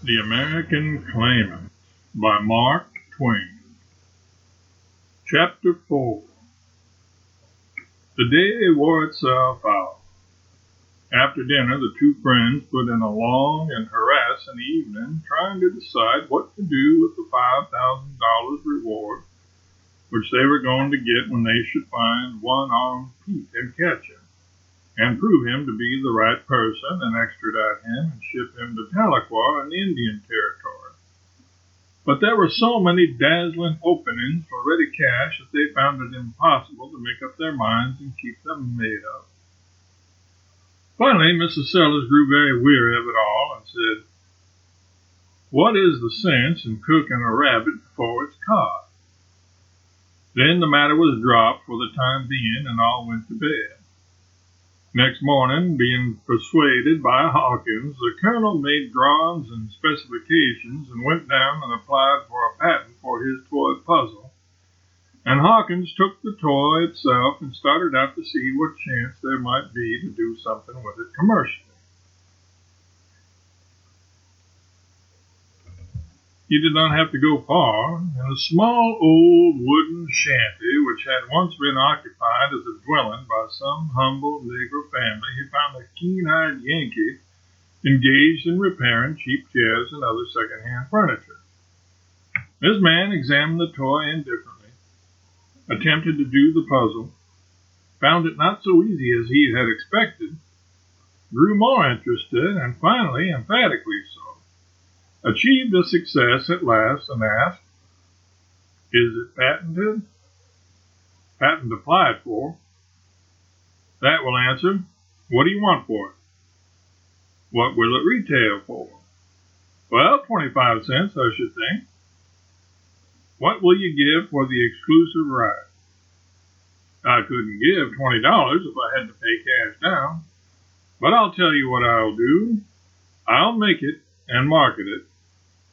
The American Claimant by Mark Twain. Chapter 4. The day wore itself out. After dinner, the two friends put in a long and harassing evening trying to decide what to do with the $5,000 reward which they were going to get when they should find one-armed Pete and catch him, and prove him to be the right person and extradite him and ship him to Tahlequah in the Indian Territory. But there were so many dazzling openings for ready cash that they found it impossible to make up their minds and keep them made up. Finally, Mrs. Sellers grew very weary of it all and said, "What is the sense in cooking a rabbit before it's caught?" Then the matter was dropped for the time being, and all went to bed. Next morning, being persuaded by Hawkins, the colonel made drawings and specifications and went down and applied for a patent for his toy puzzle. And Hawkins took the toy itself and started out to see what chance there might be to do something with it commercially. He did not have to go far. In a small old wooden shanty, which had once been occupied as a dwelling by some humble Negro family, he found a keen-eyed Yankee engaged in repairing cheap chairs and other second-hand furniture. This man examined the toy indifferently, attempted to do the puzzle, found it not so easy as he had expected, grew more interested, and finally, emphatically so, achieved a success at last and asked, "Is it patented?" "Patent applied for." "That will answer. What do you want for it?" "What will it retail for?" "Well, 25 cents, I should think." "What will you give for the exclusive right?" "I couldn't give $20 if I had to pay cash down. But I'll tell you what I'll do. I'll make it and market it,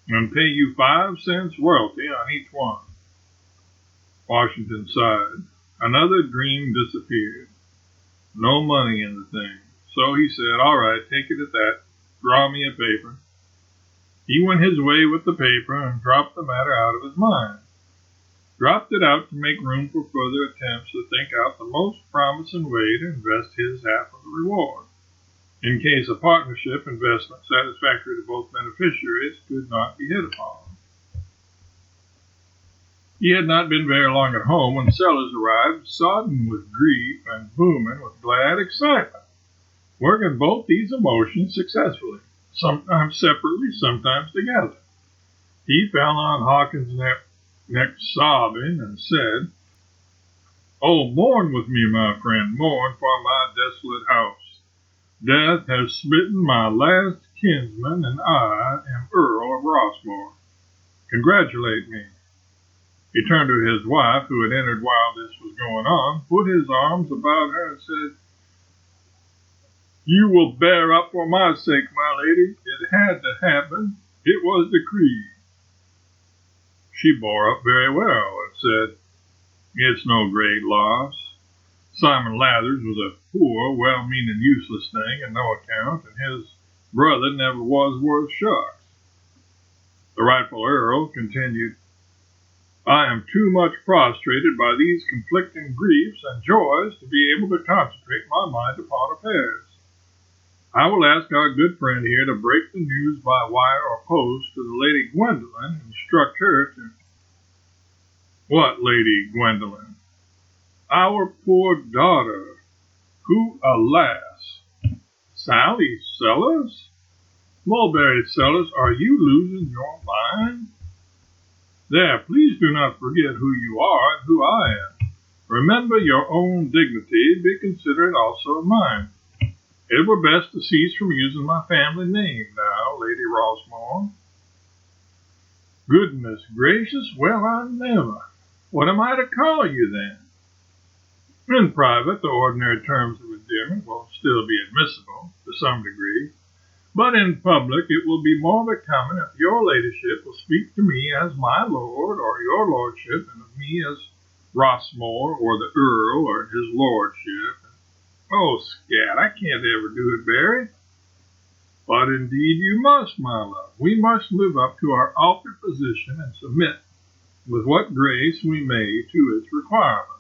and pay you 5 cents royalty on each one." Washington sighed. Another dream disappeared. No money in the thing. So he said, "All right, take it at that. Draw me a paper." He went his way with the paper and dropped the matter out of his mind. Dropped it out to make room for further attempts to think out the most promising way to invest his half of the reward, in case a partnership investment satisfactory to both beneficiaries could not be hit upon. He had not been very long at home when Sellers arrived, sodden with grief and booming with glad excitement, working both these emotions successfully, sometimes separately, sometimes together. He fell on Hawkins' neck sobbing and said, "Oh, mourn with me, my friend, mourn for my desolate house. Death has smitten my last kinsman, and I am Earl of Rossmore. Congratulate me." He turned to his wife, who had entered while this was going on, put his arms about her, and said, "You will bear up for my sake, my lady. It had to happen. It was decreed." She bore up very well, and said, "It's no great loss. Simon Lathers was a poor, well-meaning, useless thing, and no account, and his brother never was worth shucks." The rightful earl continued, "I am too much prostrated by these conflicting griefs and joys to be able to concentrate my mind upon affairs. I will ask our good friend here to break the news by wire or post to the Lady Gwendolen, and instruct her to—" "What Lady Gwendolen?" "Our poor daughter, who, alas—" "Sally Sellers? Mulberry Sellers, are you losing your mind? There, please do not forget who you are and who I am. Remember your own dignity. Be considerate also of mine. It were best to cease from using my family name now, Lady Rossmore." "Goodness gracious, well, I never! What am I to call you, then?" "In private, the ordinary terms of endearment will still be admissible, to some degree. But in public it will be more becoming if your ladyship will speak to me as my lord, or your lordship, and of me as Rossmore, or the earl, or his lordship. Oh, scat, I can't ever do it, Barry." But indeed you must, my love. We must live up to our altered position and submit with what grace we may to its requirements.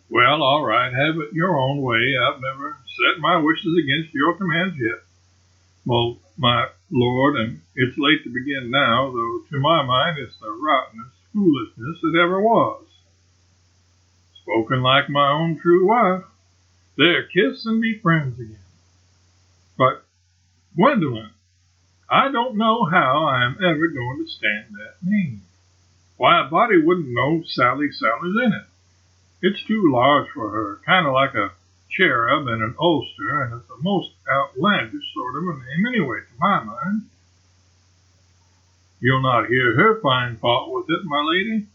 Well, all right, have it your own way. I've never set my wishes against your commands yet. Well, my lord, and it's late to begin now, though to my mind it's the rottenest foolishness that ever was. Spoken like my own true wife. There, kiss and be friends again. But, Gwendolyn, I don't know how I am ever going to stand that name. Why, a body wouldn't know Sally Sally's in it. It's too large for her, kind of like a cherub and an ulster, and it's a most outlandish sort of a name anyway, to my mind. You'll not hear her find fault with it, my lady.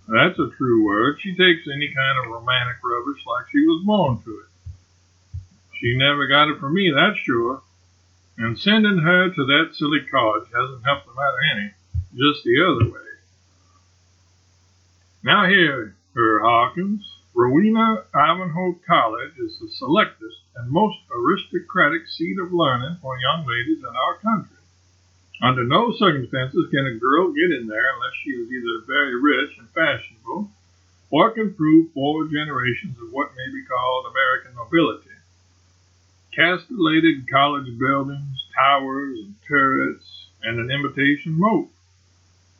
That's a true word. She takes any kind of romantic rubbish like she was born to it. She never got it from me, that's sure. And sending her to that silly college hasn't helped the matter any, just the other way. Now here, Herr Hawkins, Rowena Ivanhoe College is the selectest and most aristocratic seat of learning for young ladies in our country. Under no circumstances can a girl get in there unless she is either very rich and fashionable, or can prove 4 generations of what may be called American nobility. Castellated college buildings, towers and turrets, and an imitation moat.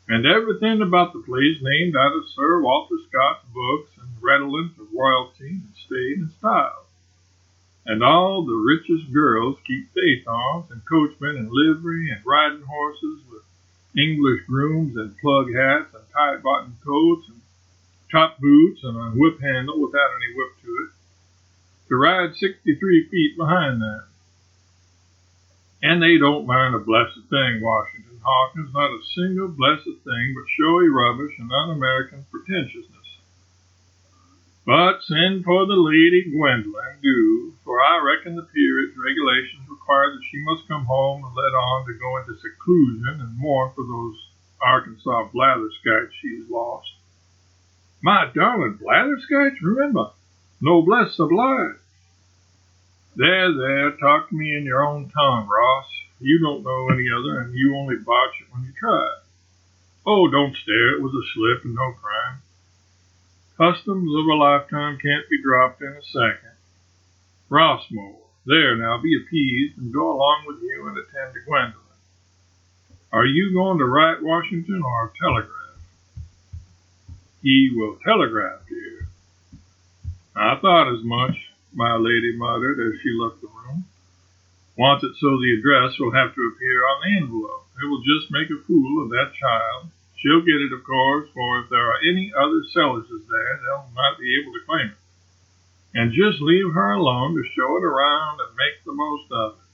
And everything about the place named out of Sir Walter Scott's books and redolent of royalty and state and style. And all the richest girls keep phaetons and coachmen in livery and riding horses with English grooms and plug hats and tight-buttoned coats and top boots and a whip handle without any whip to it, to ride 63 feet behind them. And they don't mind a blessed thing, Washington Hawkins, not a single blessed thing but showy rubbish and un-American pretentiousness. But send for the Lady Gwendolyn, do, for I reckon the peerage regulations require that she must come home and let on to go into seclusion and mourn for those Arkansas blatherskites she's lost. My darling blatherskites, remember, noblesse oblige. There, talk to me in your own tongue, Ross. You don't know any other, and you only botch it when you try. Oh, don't stare, it was a slip and no crime. Customs of a lifetime can't be dropped in a second. Rossmore, there now, be appeased and go along with you and attend to Gwendolyn. Are you going to write, Washington, or telegraph? He will telegraph, dear. I thought as much, my lady muttered as she left the room. Wants it so the address will have to appear on the envelope. It will just make a fool of that child. She'll get it, of course, for if there are any other Sellerses there, they'll not be able to claim it. And just leave her alone to show it around and make the most of it.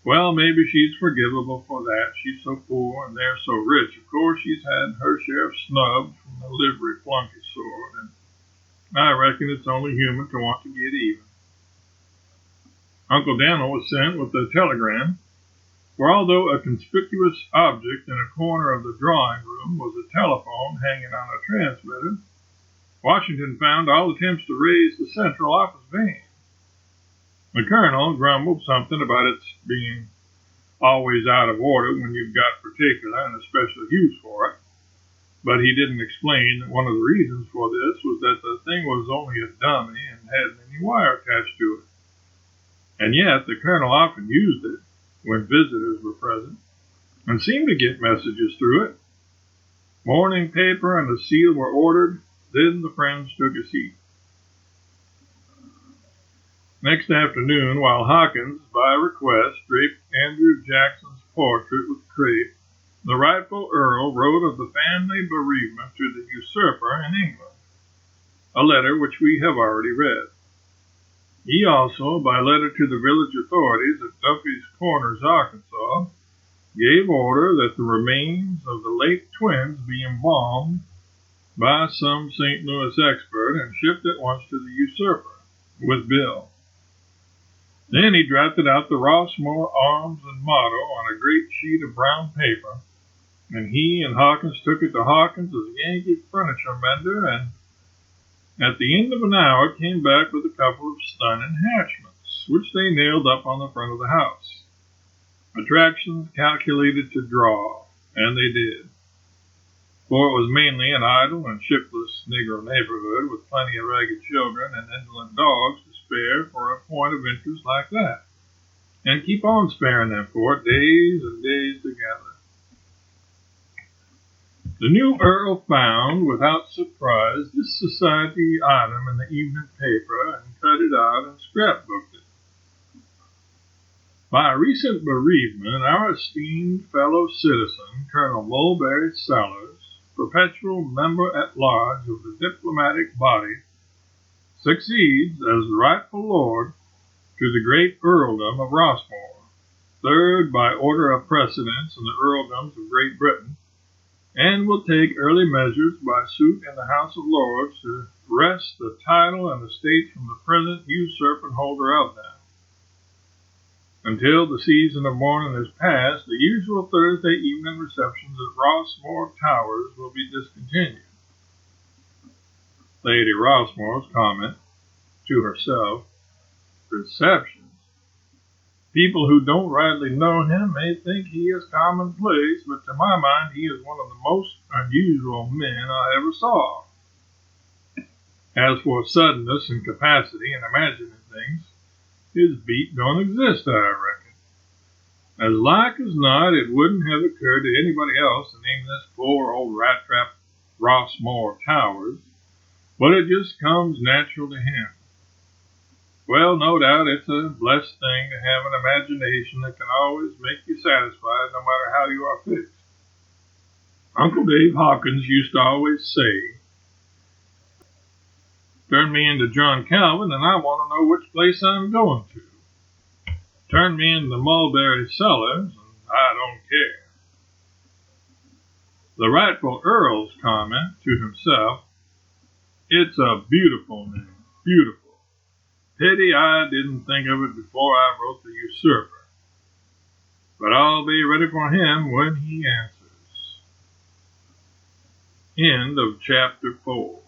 Well, maybe she's forgivable for that. She's so poor and they're so rich. Of course, she's had her share of snubs from the livery flunky sort, and I reckon it's only human to want to get even. Uncle Daniel was sent with the telegram, for although a conspicuous object in a corner of the drawing room was a telephone hanging on a transmitter, Washington found all attempts to raise the central office vain. The colonel grumbled something about its being always out of order when you've got particular and especial use for it, but he didn't explain that one of the reasons for this was that the thing was only a dummy and hadn't any wire attached to it. And yet the colonel often used it when visitors were present, and seemed to get messages through it. Morning paper and a seal were ordered, then the friends took a seat. Next afternoon, while Hawkins, by request, draped Andrew Jackson's portrait with crape, the rightful Earl wrote of the family bereavement to the usurper in England, a letter which we have already read. He also, by letter to the village authorities at Duffy's Corners, Arkansas, gave order that the remains of the late twins be embalmed by some St. Louis expert and shipped at once to the usurper, with bill. Then he drafted out the Rossmore arms and motto on a great sheet of brown paper, and he and Hawkins took it to Hawkins' Yankee furniture mender, and at the end of an hour came back with a couple of stunning hatchments. cross, which they nailed up on the front of the house. Attractions calculated to draw, and they did. For it was mainly an idle and shiftless Negro neighborhood with plenty of ragged children and indolent dogs to spare for a point of interest like that, and keep on sparing them for it days and days together. The new Earl found, without surprise, this society item in the evening paper and cut it out and scrapbooked it. By a recent bereavement, our esteemed fellow citizen, Colonel Mulberry Sellers, perpetual member-at-large of the diplomatic body, succeeds as rightful lord to the great earldom of Rossmore, third by order of precedence in the earldoms of Great Britain, and will take early measures by suit in the House of Lords to wrest the title and estates from the present usurping holder of them. Until the season of mourning is past, the usual Thursday evening receptions at Rossmore Towers will be discontinued. Lady Rossmore's comment to herself, receptions. People who don't rightly know him may think he is commonplace, but to my mind he is one of the most unusual men I ever saw. As for suddenness and capacity in imagining things, his beat don't exist, I reckon. As like as not, it wouldn't have occurred to anybody else to name this poor old rat-trap Rossmore Towers, but it just comes natural to him. Well, no doubt it's a blessed thing to have an imagination that can always make you satisfied no matter how you are fixed. Uncle Dave Hawkins used to always say, "Turn me into John Calvin and I want to know which place I'm going to. Turn me into Mulberry Sellers and I don't care." The rightful Earl's comment to himself, "It's a beautiful name, beautiful. Pity I didn't think of it before I wrote the usurper. But I'll be ready for him when he answers." End of chapter 4.